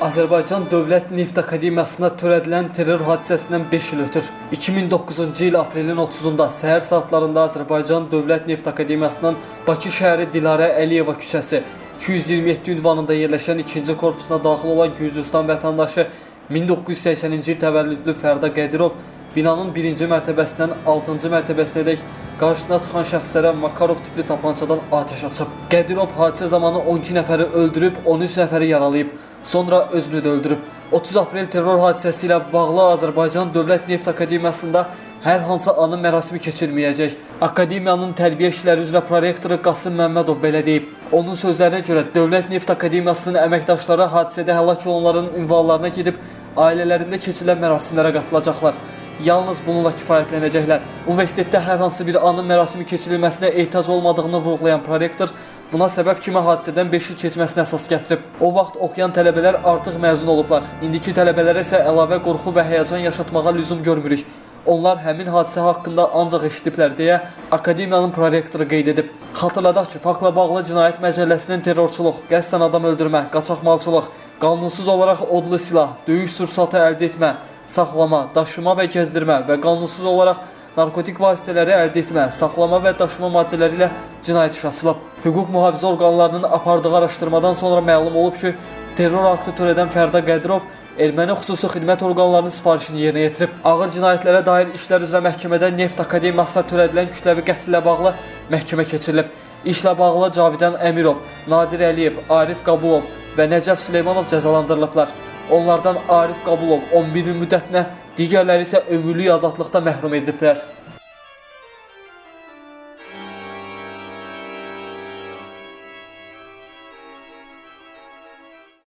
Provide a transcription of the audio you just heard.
Azərbaycan Dövlət Neft Akademiyasında törədilən terror hadisəsindən 5 il ötür. 2009-cu il aprelin 30-da səhər saatlarında Azərbaycan Dövlət Neft Akademiyasının Bakı şəhəri Dilarə Əliyeva küçəsi 227 ünvanında yerləşən 2-ci korpusuna daxil olan Gürcüstan vətəndaşı 1980-ci il təvəllüdlü Fərda Qədirov binanın 1-ci mərtəbəsindən 6-cı mərtəbəsinədək qarşısına çıxan şəxslərə Makarov tipli tapançadan atəş açıb. Qədirov hadisə zamanı 12 nəfəri öldürüb, 13 nəfəri yaralayıb. Sonra özünü də öldürüb. 30 aprel terror hadisəsi ilə bağlı Azərbaycan Dövlət Neft Akademiyasında hər hansı anı mərasimi keçirilməyəcək. Akademiyanın tərbiyə işləri üzrə prorektoru Qasım Məmmədov belə deyib. Onun sözlərinə görə Dövlət Neft Akademiyasının əməkdaşları hadisədə həlak olanların ünvanlarına gedib ailələrində keçirilən mərasimlərə qatılacaqlar. Yalnız bununla kifayətlənəcəklər. Universitetdə hər hansı bir anın mərasimi keçirilməsinə ehtiyac olmadığını vurğulayan prorektor buna səbəb kimi hadisədən 5 il keçməsinə əsas gətirib. O vaxt oxuyan tələbələr artıq məzun olublar. İndiki tələbələrə isə əlavə qorxu və həyəcan yaşatmağa lüzum görmürük. Onlar həmin hadisə haqqında ancaq eşidiblər deyə Akademiyanın prorektoru qeyd edib. Xatırladaq ki, faktla bağlı Cinayət Məcəlləsinin terrorçuluq, qəsdən adam öldürmə, qaçaqmalçılıq, qanunsuz olaraq odlu silah, döyüş sursatı əldə etmə, saxlama, daşıma və gəzdirmə və qanunsuz olaraq narkotik vasitələri əldə etmə, saxlama və daşıma maddələri ilə cinayət işi açılıb. Hüquq mühafizə orqanlarının apardığı araşdırmadan sonra məlum olub ki, terror aktı törədən Fərda Qədirov erməni xüsusi xidmət orqanlarının sifarişini yerinə yetirib. Ağır cinayətlərə dair işlər üzrə məhkəmədə Neft Akademiyasına törədilən kütləvi qətlə bağlı məhkəmə keçirilib. İşlə bağlı Cavidan Əmirov, Nadir Əliyev, Arif Qabulov və Nəcəf Süleymanov cəzalandırılıblar. Onlardan Arif Qabulov 11 il müddətinə, digərləri isə ömürlük azadlıqda məhrum ediliblər.